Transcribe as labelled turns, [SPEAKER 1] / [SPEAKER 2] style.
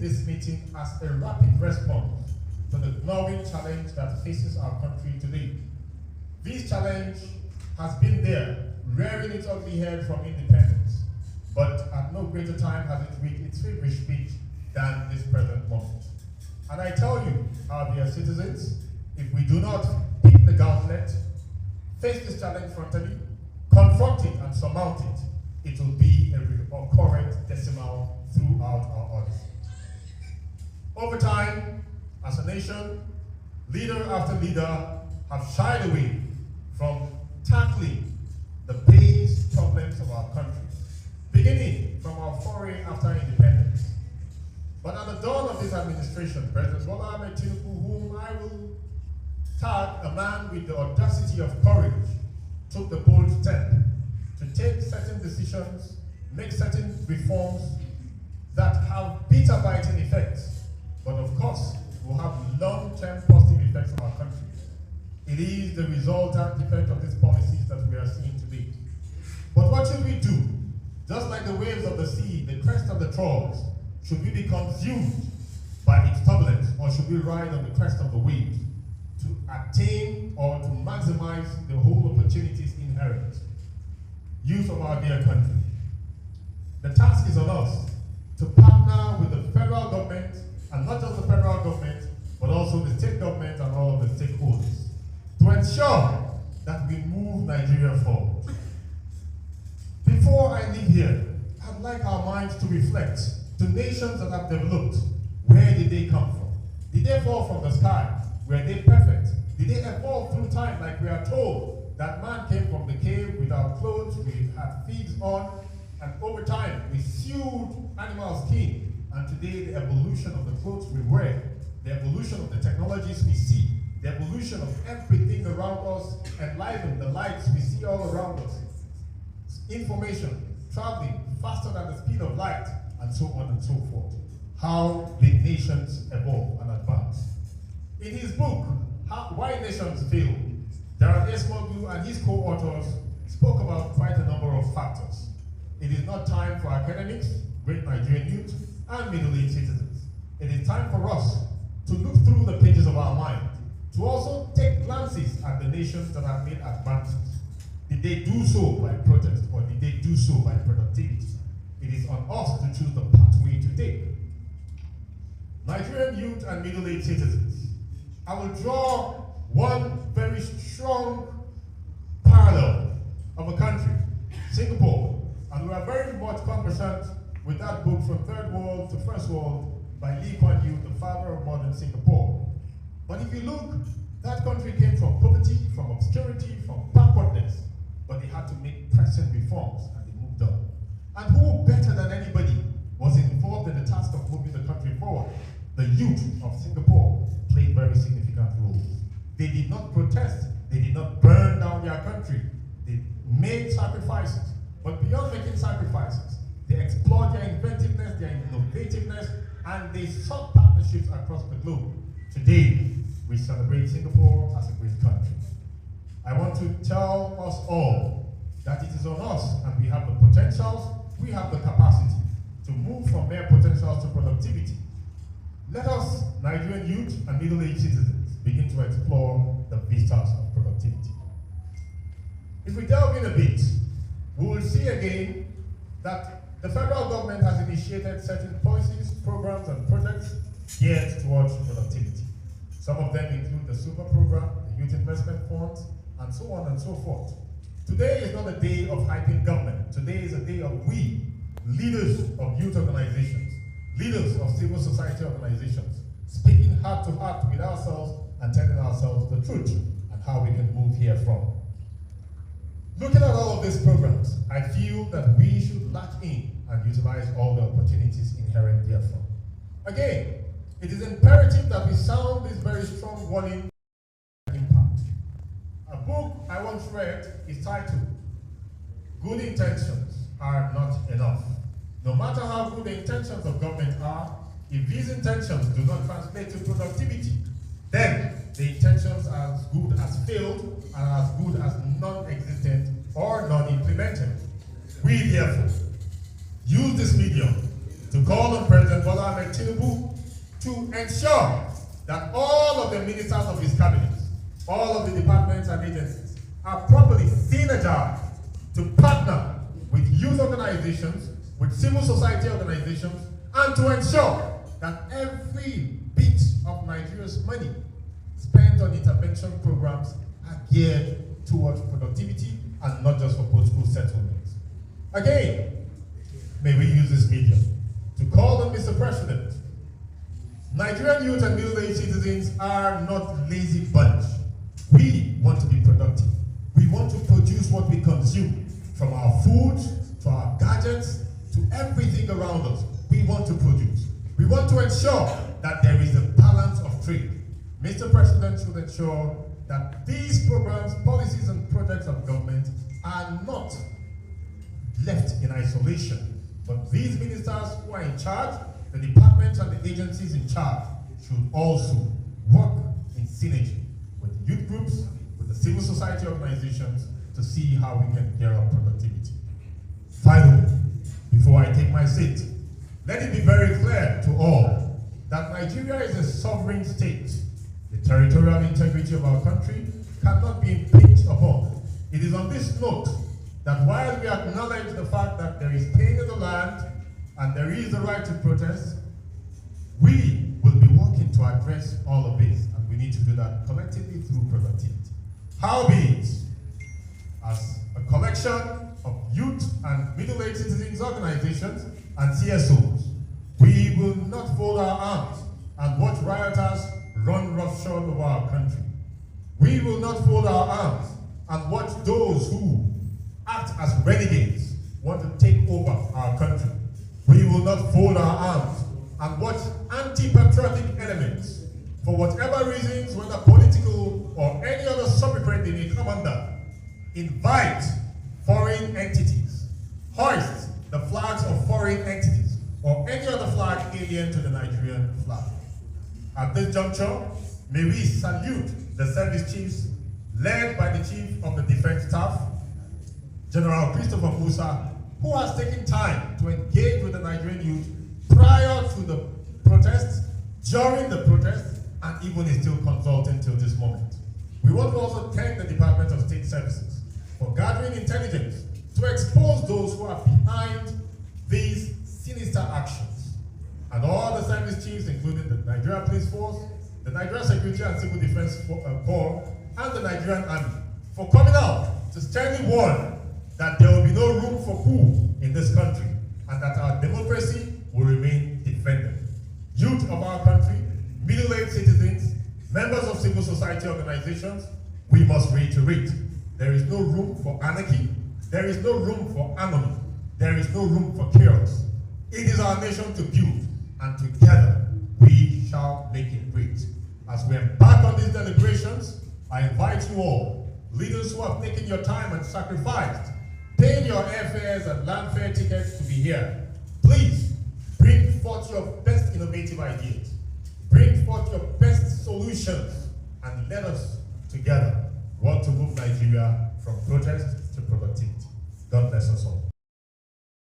[SPEAKER 1] this meeting as a rapid response to the growing challenge that faces our country today. This challenge has been there, rearing its ugly head from independence, but at no greater time has it reached its feverish peak than this present moment. And I tell you, our dear citizens, if we do not pick the gauntlet, face this challenge frontally, confront it and surmount it, it will be a recurrent decimal throughout our orders. Over time, as a nation, leader after leader have shied away from tackling the base problems of our country, beginning from our foray after independence. But at the dawn of this administration, President Bola Ahmed Tinubu, whom I will tag a man with the audacity of courage, took the bold step to take certain decisions, make certain reforms that have bitter-biting effects, but of course will have long-term positive effects on our country. It is the resultant effect of these policies that we are seeing today. But what should we do? Just like the waves of the sea, the crest of the trawls, should we be consumed by its turbulence, or should we ride on the crest of the waves to attain or to maximize the whole opportunities inherent? Youth of our dear country, the task is on us to partner with the federal government, and not just the federal government, but also the state government and all of the stakeholders, to ensure that we move Nigeria forward. Before I leave here, I'd like our minds to reflect to nations that have developed. Where did they come from? Did they fall from the sky? Were they perfect? Did they evolve through time like we are told that man came from the cave without clothes, we had feet on, and over time we sewed animal skin, and today the evolution of the clothes we wear, the evolution of the technologies we see, the evolution of everything around us, enliven the lights we see all around us, information traveling faster than the speed of light, and so on and so forth. How did nations evolve and advance? In his book, Why Nations Fail, Darren Esmoglu and his co-authors spoke about quite a number of factors. It is not time for academics, great Nigerian youth, and middle-aged citizens. It is time for us to look through the pages of our mind, to also take glances at the nations that have made advances. Did they do so by protest, or did they do so by productivity? It is on us to choose the pathway to take. Nigerian youth and middle-aged citizens, I will draw one very strong parallel of a country, Singapore, and we are very much conversant with that book From Third World to First World by Lee Kuan Yew, the father of modern Singapore. But if you look, that country came from poverty, from obscurity, from backwardness, but they had to make pressing reforms and they moved on. And who better than anybody was involved in the task of moving the country forward? The youth of Singapore played very significant roles. They did not protest, they did not burn down their country. They made sacrifices, but beyond making sacrifices, they explored their inventiveness, their innovativeness, and they sought partnerships across the globe. Today, we celebrate Singapore as a great country. I want to tell us all that it is on us, and we have the potentials, we have the capacity to move from mere potentials to productivity. Let us, Nigerian youth and middle-aged citizens, begin to explore the vistas of productivity. If we delve in a bit, we will see again that the federal government has initiated certain policies, programs, and projects geared towards productivity. Some of them include the Super Program, the Youth Investment Funds, and so on and so forth. Today is not a day of hyping government. Today is a day of we, leaders of youth organizations, leaders of civil society organizations, speaking heart to heart with ourselves and telling ourselves the truth and how we can move here from. Looking at all of these programs, I feel that we should latch in and utilize all the opportunities inherent therefrom. Again, it is imperative that we sound this very strong warning impact. A book I once read is titled, Good Intentions Are Not Enough. No matter how good the intentions of government are, if these intentions do not translate to productivity, then the intentions are as good as failed and as good as non-existent or non-implemented. We therefore use this medium to call on President Bola Ahmed President Tinubu to ensure that all of the ministers of his cabinet, all of the departments and agencies are properly synergized to partner with youth organizations, with civil society organizations, and to ensure that every bit of Nigeria's money spent on intervention programs are geared towards productivity and not just for political settlements. Again, may we use this medium to call on Mr. President. Nigerian youth and middle-aged citizens are not lazy bunch. We want to be productive. We want to produce what we consume, from our food, to our gadgets, to everything around us. We want to produce. We want to ensure that there is a balance of trade. Mr. President should ensure that these programs, policies, and projects of government are not left in isolation, but these ministers who are in charge, the departments and the agencies in charge, should also work in synergy with youth groups, with the civil society organizations, to see how we can gear up productivity. Finally, before I take my seat, let it be very clear to all that Nigeria is a sovereign state. The territorial integrity of our country cannot be impinged upon. It is on this note that while we acknowledge the fact that there is pain in the land and there is the right to protest, we will be working to address all of this, and we need to do that collectively through productivity. Howbeit, as a collection of youth and middle-aged citizens organizations and CSOs, we will not fold our arms and watch rioters run roughshod over our country. We will not fold our arms and watch those who act as renegades want to take over our country. We will not fold our arms and watch anti-patriotic elements, for whatever reasons, whether political or any other subsequent they may come under, invite foreign entities, hoist the flags of foreign entities, or any other flag alien to the Nigerian flag. At this juncture, may we salute the service chiefs led by the Chief of the Defense Staff, General Christopher Musa, who has taken time to engage with the Nigerian youth prior to the protests, during the protests, and even is still consulting till this moment. We want to also thank the Department of State Services for gathering intelligence to expose those who are behind these sinister actions. And all the service chiefs, including the Nigeria Police Force, the Nigeria Security and Civil Defense Corps, and the Nigerian Army, for coming out to sternly warn that there will be no room for coup in this country, and that our democracy will remain defended. Youth of our country, middle-aged citizens, members of civil society organizations, we must reiterate, there is no room for anarchy, there is no room for anarchy, there is no room for chaos. It is our nation to build, and together we shall make it great. As we embark on these deliberations, I invite you all, leaders who have taken your time and sacrificed, paying your airfares and land fare tickets to be here, please bring forth your best innovative ideas, bring forth your best solutions, and let us together work to move Nigeria from protest to productivity. God bless us all.